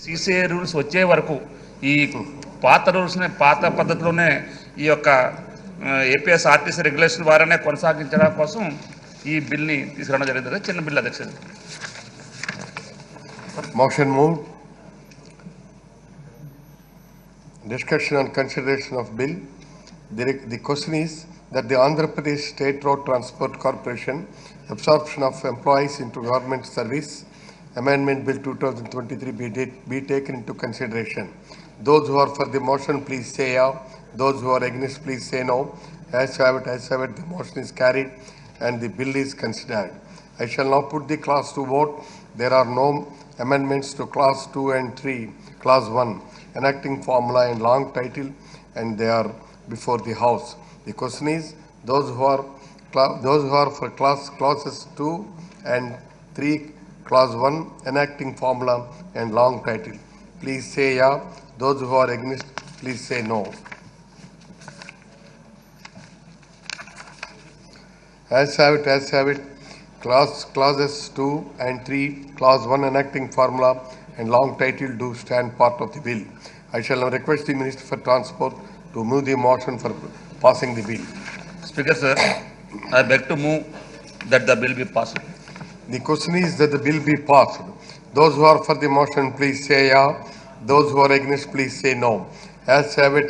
CCA rules వచ్చే వరకు ఈ పాత రూల్స్ని పాత పద్ధతిలోనే ఈ యొక్క ఏపీఎస్ ఆర్టీసీ రెగ్యులేషన్ ద్వారానే కొనసాగించడం కోసం ఈ బిల్ని తీసుకురావడం జరిగింది. చిన్న బిల్ అధ్యక్షుడు. Motion moved. Discussion on consideration of bill. The question is that the Andhra Pradesh State Road Transport Corporation absorption of employees into government service amendment bill 2023 be taken into consideration. Those who are for the motion please say yeah. Those who are against please say no. As have it, the motion is carried and the bill is considered. I shall now put the class to vote. There are no amendments to class 2 and 3, class 1, enacting formula and long title, and they are before the house. The question is, those who are for clauses 2 and 3, class 1, enacting formula and long title, please say yeah. Those who are against, please say no. As have it, clauses 2 and 3, clause 1 enacting formula and long title do stand part of the bill. I shall now request the Minister for Transport to move the motion for passing the bill. Speaker sir, I beg to move that the bill be passed. The question is that the bill be passed. Those who are for the motion please say yeah. Those who are against please say no. As have it,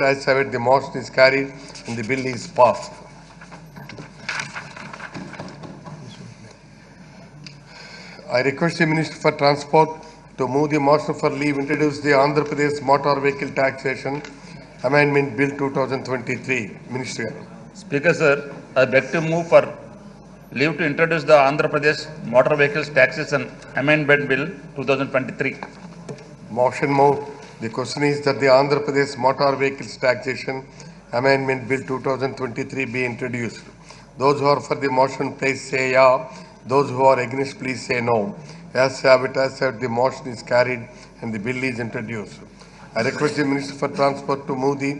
the motion is carried and the bill is passed. I request the Minister for Transport to move the motion for leave introduce the Andhra Pradesh Motor Vehicle Taxation Amendment Bill 2023. Minister. Speaker sir, I beg to move for leave to introduce the Andhra Pradesh Motor Vehicles Taxation Amendment Bill 2023. Motion moved. The question is that the Andhra Pradesh Motor Vehicles Taxation Amendment Bill 2023 be introduced. Those who are for the motion please say yeah. Those who are against please say no. As have it, the motion is carried and the bill is introduced. I request the Minister for Transport to move the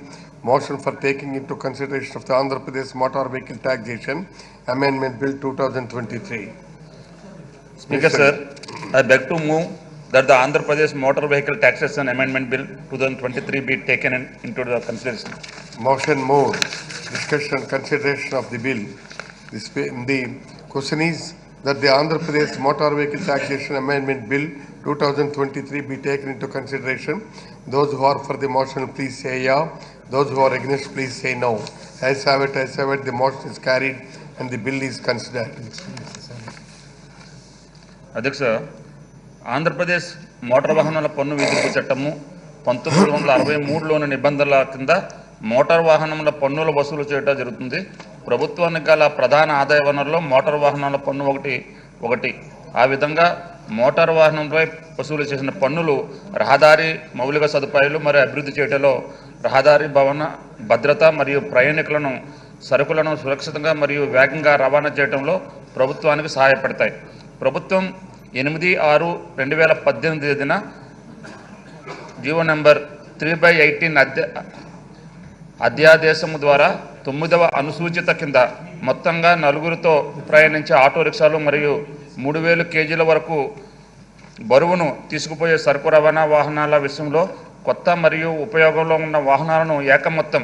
motion for taking into consideration of the Andhra Pradesh Motor Vehicle Taxation Amendment Bill 2023. Speaker sir, I beg to move that the Andhra Pradesh Motor Vehicle Taxation Amendment Bill 2023 be taken into the consideration. Motion moved. Discussion consideration of the bill. The question is that the Andhra Pradesh Motor Vehicle Taxation Amendment Bill 2023 be taken into consideration. Those who are for the motion please say yeah. Those who are against please say no. As have it, the motion is carried and the bill is considered. అధ్యక్ష, Andhra Pradesh motor వాహనాల పన్ను విధింపు చట్టము 1963లోని నిబంధనల కింద motor వాహనముల పన్నుల వసూలు చేయడం జరుగుతుంది. ప్రభుత్వానికి గల ప్రధాన ఆదాయ వనరులో మోటార్ వాహనాల పన్ను ఒకటి. ఆ విధంగా మోటార్ వాహనంపై వసూలు చేసిన పన్నులు రహదారి మౌలిక సదుపాయాలు మరియు అభివృద్ధి చేయడంలో రహదారి భద్రత మరియు ప్రయాణికులను సరుకులను సురక్షితంగా మరియు వేగంగా రవాణా చేయడంలో ప్రభుత్వానికి సహాయపడతాయి. ప్రభుత్వం 8/6/2018 తేదీన జీవో నెంబర్ 3/18 అధ్యాదేశము ద్వారా 9వ అనుసూచిత కింద మొత్తంగా నలుగురితో ప్రయాణించే ఆటో రిక్షాలు మరియు 3000 కేజీల వరకు బరువును తీసుకుపోయే సరుకు రవాణా వాహనాల విషయంలో కొత్త మరియు ఉపయోగంలో ఉన్న వాహనాలను ఏకమొత్తం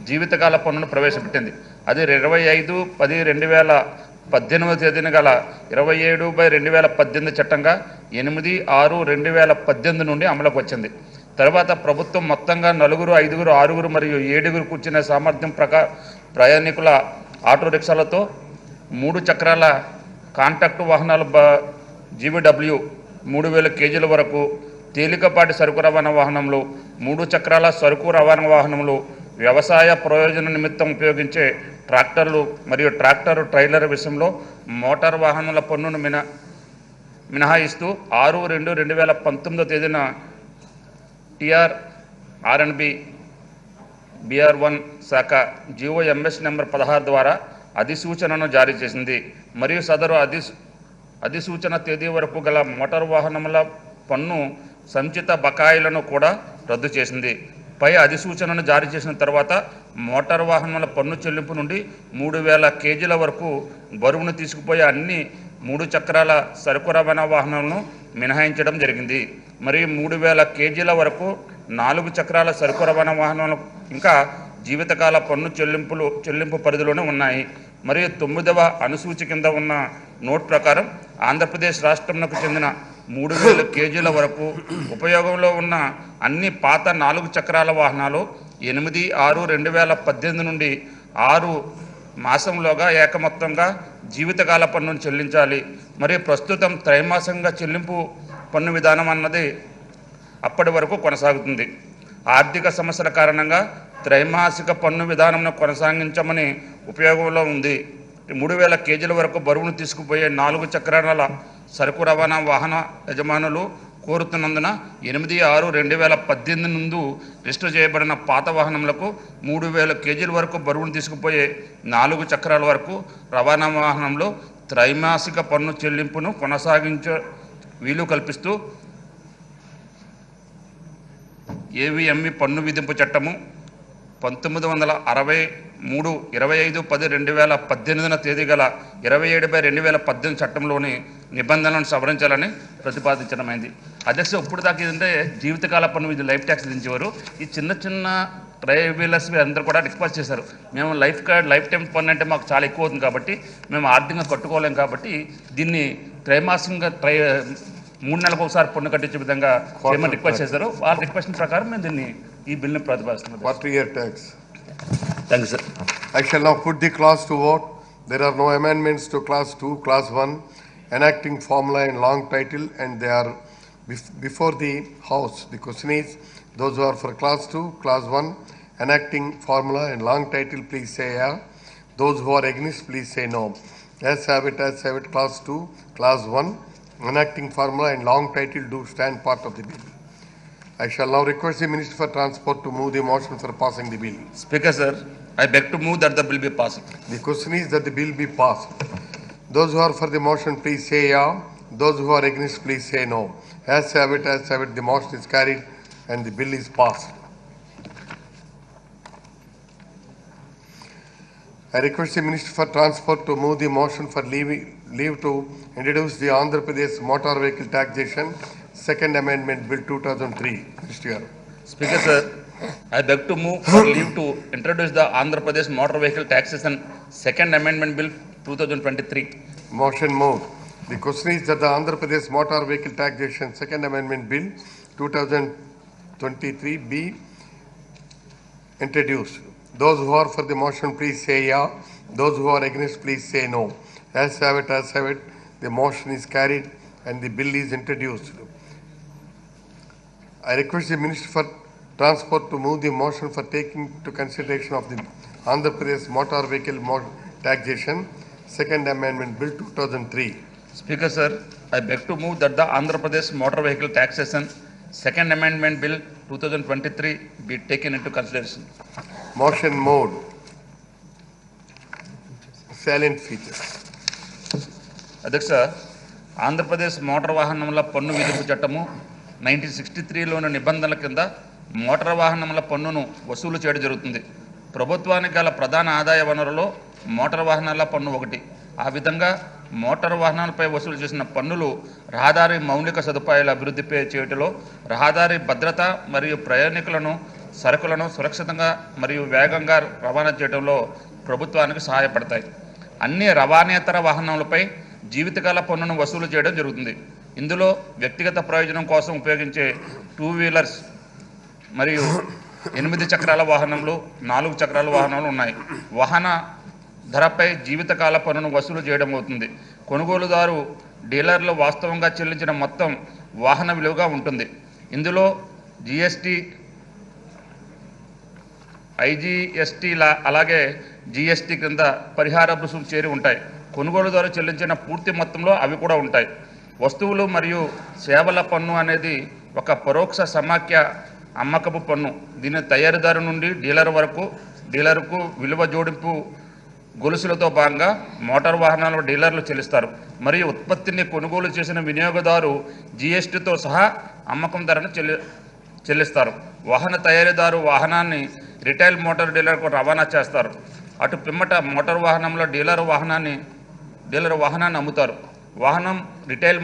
జీవితకాల పన్నును ప్రవేశపెట్టింది. అది 25/10/2018 తేదీన గల 27/2018 చట్టంగా 8/6/2018 నుండి అమలుకు వచ్చింది. తర్వాత ప్రభుత్వం మొత్తంగా 4, 5, 6 మరియు 7 కూర్చునే సామర్థ్యం ప్రయాణికుల ఆటో రిక్షాలతో 3 చక్రాల కాంటాక్ట్ వాహనాల జీవీడబ్ల్యూ 3000 కేజీల వరకు, తేలికపాటి సరుకు రవాణా వాహనములు, 3 చక్రాల సరుకు రవాణా వాహనములు, వ్యవసాయ ప్రయోజన నిమిత్తం ఉపయోగించే ట్రాక్టర్లు మరియు ట్రైలర్ విషయంలో మోటార్ వాహనాల పన్నును మినహాయిస్తూ 6/2/2019 తేదీన TR-RNB BR1 శాఖ జీవో MS నెంబర్ 16 ద్వారా అధిసూచనను జారీ చేసింది మరియు సదరు అధిసూచన తేదీ వరకు గల మోటార్ వాహనముల పన్ను సంచిత బకాయిలను కూడా రద్దు చేసింది. పై అధిసూచనను జారీ చేసిన తర్వాత మోటార్ వాహనాల పన్ను చెల్లింపు నుండి 3000 కేజీల వరకు బరువును తీసుకుపోయే అన్ని 3 చక్రాల సరుకు రవాణా వాహనాలను మినహాయించడం జరిగింది. మరియు 3000 కేజీల వరకు 4 చక్రాల సరుకు రవాణా వాహనాలు ఇంకా జీవితకాల పన్ను చెల్లింపు పరిధిలోనే ఉన్నాయి. మరియు 9వ అనుసూచి కింద ఉన్న నోట్ ప్రకారం ఆంధ్రప్రదేశ్ రాష్ట్రంకు చెందిన 3000 కేజీల వరకు ఉపయోగంలో ఉన్న అన్ని పాత 4 చక్రాల వాహనాలు 8/6/2018 నుండి 6 మాసంలోగా ఏకమొత్తంగా జీవితకాల పన్నును చెల్లించాలి. మరియు ప్రస్తుతం త్రైమాసికంగా చెల్లింపు పన్ను విధానం అన్నది అప్పటి వరకు కొనసాగుతుంది. ఆర్థిక సమస్యల కారణంగా త్రైమాసిక పన్ను విధానంను కొనసాగించమని ఉపయోగంలో ఉంది. 3000 కేజీల వరకు బరువును తీసుకుపోయే 4 చక్రాల సరుకు రవాణా వాహన యజమానులు కోరుతున్నందున 8/6/2018 నుండి రిజిస్టర్ చేయబడిన పాత వాహనములకు 3000 కేజీల వరకు బరువును తీసుకుపోయే 4 చక్రాల వరకు రవాణా వాహనంలో త్రైమాసిక పన్ను చెల్లింపును కొనసాగించే వీలు కల్పిస్తూ ఏవిఎంఈ పన్ను విధింపు చట్టము 1963 25/10/2018 తేదీ గల 27/2018 చట్టంలోని నిబంధనలను సవరించాలని ప్రతిపాదించడమైంది. అధ్యక్ష, ఇప్పుడు దాకా ఏంటంటే జీవితకాల పన్ను ఇది లైఫ్ ట్యాక్స్ విధించేవారు. ఈ చిన్న చిన్న ట్రైవీలర్స్ అందరూ కూడా రిక్వెస్ట్ చేశారు, మేము లైఫ్ టైం పన్ను అంటే మాకు చాలా ఎక్కువ అవుతుంది కాబట్టి మేము ఆర్థికంగా కట్టుకోలేం కాబట్టి దీన్ని త్రైమాసికంగా 3 నెలలకు ఒకసారి పన్ను కట్టించే విధంగా చేయమని రిక్వెస్ట్ చేశారు. వాళ్ళ రిక్వెస్ట్ ప్రకారం మేము దీన్ని ఈ బిల్లుని ప్రతిపాదిస్తున్నాం. 40-year tax. Thank you sir. I shall now put the clause to vote. There are no amendments to clause 2, clause 1, enacting formula and long title, and they are before the House. The question is, those who are for clause 2, clause 1, enacting formula and long title, please say yeah. Those who are against, please say no. As have it, clause 2, clause 1, enacting formula and long title do stand part of the bill. I shall now request the Minister for Transport to move the motion for passing the bill. Speaker sir, I beg to move that the bill be passed. The question is that the bill be passed. Those who are for the motion, please say yeah. Those who are against, please say no. As have it, the motion is carried and the bill is passed. I request the Minister for Transport to move the motion for leave to introduce the Andhra Pradesh Motor Vehicle Taxation Second Amendment Bill 2003. Mr. Speaker sir, I beg to move for leave to introduce the Andhra Pradesh Motor Vehicle Taxation Second Amendment Bill 2023. Motion moved. The question is that the Andhra Pradesh Motor Vehicle Taxation Second Amendment Bill 2023 be introduced. Those who are for the motion, please say yeah. Those who are against, please say no. As have it, the motion is carried and the bill is introduced. I request the Minister for Transport to move the motion for taking to consideration of the Andhra Pradesh Motor Vehicle Taxation Second Amendment Bill 2003. Speaker sir, I beg to move that the Andhra Pradesh Motor Vehicle Taxation Second Amendment Bill 2023 be taken into consideration. Motion moved. Salient features. అధ్యక్ష, Andhra Pradesh motor వాహనముల పన్ను విధింపు చట్టము 1963లోని నిబంధనల కింద motor వాహనముల పన్నును వసూలు చేయడం జరుగుతుంది. ప్రభుత్వానికి గల ప్రధాన ఆదాయ వనరులో మోటార్ వాహనాల పన్ను ఒకటి. ఆ విధంగా మోటార్ వాహనాలపై వసూలు చేసిన పన్నులు రహదారి మౌలిక సదుపాయాల అభివృద్ధి చేయటంలో, రహదారి భద్రత మరియు ప్రయాణికులను సరుకులను సురక్షితంగా మరియు వేగంగా రవాణా చేయడంలో ప్రభుత్వానికి సహాయపడతాయి. అన్ని రవాణేతర వాహనాలపై జీవితకాల పన్నును వసూలు చేయడం జరుగుతుంది. ఇందులో వ్యక్తిగత ప్రయోజనం కోసం ఉపయోగించే 2 వీలర్స్ మరియు 8 చక్రాల వాహనాలు, 4 చక్రాల వాహనాలు ఉన్నాయి. వాహన ధరపై జీవితకాల పన్నును వసూలు చేయడం అవుతుంది. కొనుగోలుదారు డీలర్లు వాస్తవంగా చెల్లించిన మొత్తం వాహన విలువగా ఉంటుంది. ఇందులో జిఎస్టీ, ఐజిఎస్టీ అలాగే జిఎస్టీ కింద పరిహార రుసుము చేరి ఉంటాయి. కొనుగోలుదారు చెల్లించిన పూర్తి మొత్తంలో అవి కూడా ఉంటాయి. వస్తువులు మరియు సేవల పన్ను అనేది ఒక పరోక్ష సమాఖ్య అమ్మకపు పన్ను. దీని తయారీదారు నుండి డీలర్కు విలువ జోడింపు గొలుసులతో భాగంగా మోటార్ వాహనాల డీలర్లు చెల్లిస్తారు. మరియు ఉత్పత్తిని కొనుగోలు చేసిన వినియోగదారు జిఎస్టీతో సహా అమ్మకం ధరను చెల్లిస్తారు. వాహన తయారీదారు వాహనాన్ని రిటైల్ మోటార్ డీలర్కు రవాణా చేస్తారు. అటు పిమ్మట మోటార్ వాహనంలో డీలర్ వాహనాన్ని అమ్ముతారు. వాహనం రిటైల్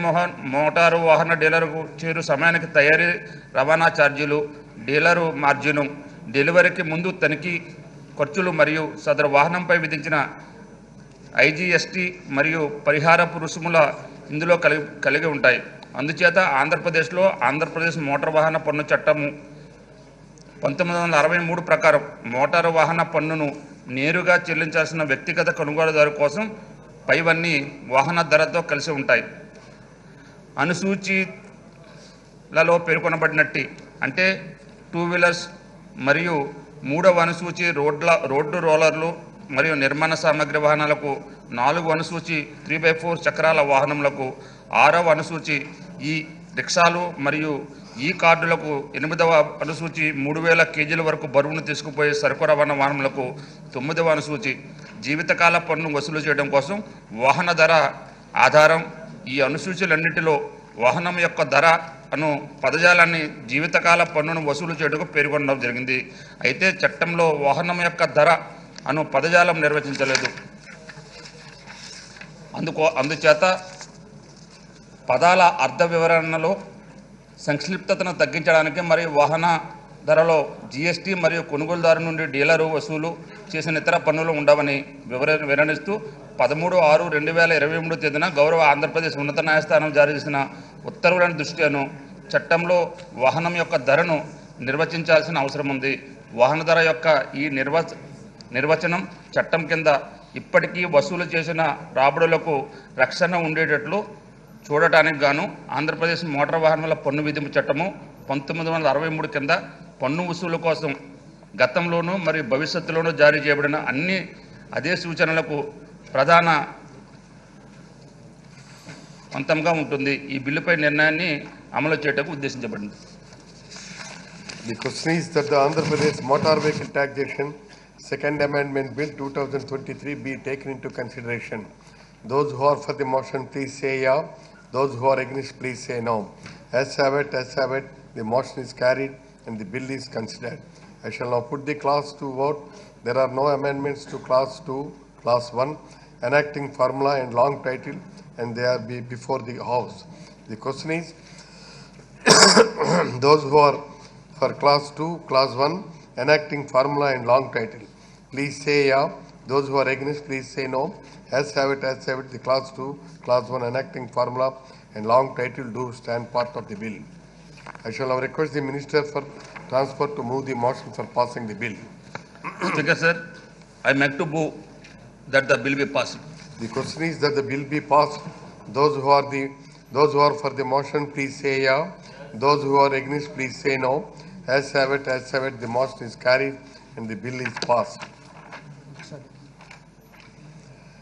మోటారు వాహన డీలర్కు చేరు సమయానికి తయారీ రవాణా ఛార్జీలు, డీలరు మార్జిను, డెలివరీకి ముందు తనిఖీ ఖర్చులు మరియు సదరు వాహనంపై విధించిన ఐజీఎస్టీ మరియు పరిహారపు రుసుముల ఇందులో కలిగి ఉంటాయి. అందుచేత ఆంధ్రప్రదేశ్లో ఆంధ్రప్రదేశ్ మోటార్ వాహన పన్ను చట్టము 1963 ప్రకారం మోటారు వాహన పన్నును నేరుగా చెల్లించాల్సిన వ్యక్తిగత కొనుగోలుదారు కోసం పైవన్నీ వాహన ధరతో కలిసి ఉంటాయి. అనుసూచిలలో పేర్కొనబడినట్టు అంటే 2 వీలర్స్ మరియు 3వ అనుసూచి రోడ్డు రోలర్లు మరియు నిర్మాణ సామగ్రి వాహనాలకు, 4వ అనుసూచి 3/4 చక్రాల వాహనములకు, 6వ అనుసూచి ఈ రిక్షాలు మరియు ఈ కార్డులకు, 8వ అనుసూచి 3000 కేజీల వరకు బరువును తీసుకుపోయే సరుకు రవాణా వాహనములకు, 9వ అనుసూచి జీవితకాల పన్ను వసూలు చేయడం కోసం వాహన ధర ఆధారం. ఈ అనుసూచులన్నింటిలో వాహనం యొక్క ధర అను పదజాలాన్ని జీవితకాల పన్నును వసూలు చేయడానికి పేర్కొనడం జరిగింది. అయితే చట్టంలో వాహనం యొక్క ధర అను పదజాలం నిర్వచించలేదు. అందుచేత పదాల అర్థ వివరణలో సంక్షిప్తతను తగ్గించడానికి మరియు వాహన ధరలో జీఎస్టీ మరియు కొనుగోలుదారు నుండి డీలరు వసూలు చేసిన ఇతర పన్నులు ఉండవని వివరణిస్తూ 13/6/2023 తేదీన గౌరవ ఆంధ్రప్రదేశ్ ఉన్నత న్యాయస్థానం జారీ చేసిన ఉత్తర్వులను దృష్ట్యాను చట్టంలో వాహనం యొక్క ధరను నిర్వచించాల్సిన అవసరం ఉంది. వాహన ధర యొక్క ఈ నిర్వచనం చట్టం కింద ఇప్పటికీ వసూలు చేసిన రాబడులకు రక్షణ ఉండేటట్లు చూడటానికి గాను ఆంధ్రప్రదేశ్ మోటార్ వాహనాల పన్ను విధింపు చట్టము 1963 కింద పన్ను వసూలు కోసం గతంలోనూ మరియు భవిష్యత్తులోనూ జారీ చేయబడిన అన్ని అదే సూచనలకు ప్రధాన అంతంగా ఉంటుంది. ఈ బిల్లుపై నిర్ణయాన్ని అమలు చేయడానికి ఉద్దేశించబడింది. The question is that the Andhra Pradesh Motor Vehicle Taxation Second Amendment Bill 2023 be taken into consideration. Those who are for the motion, please say yeah. Those who are against, please say no. As have it, the motion is carried and the bill is considered. I shall now put the class to vote. There are no amendments to class 2, class 1, enacting formula and long title, and they are before the house. The question is, those who are for class 2, class 1, enacting formula and long title, please say yeah. Those who are against, please say no. As have it, the class 2, class 1, enacting formula and long title do stand part of the bill. I shall now request the Minister for Transport to move the motion for passing the bill. Speaker, sir, I make to move that the bill be passed. The question is that the bill be passed. Those who are for the motion, please say yeah. Those who are against, please say no. As have it, the motion is carried and the bill is passed.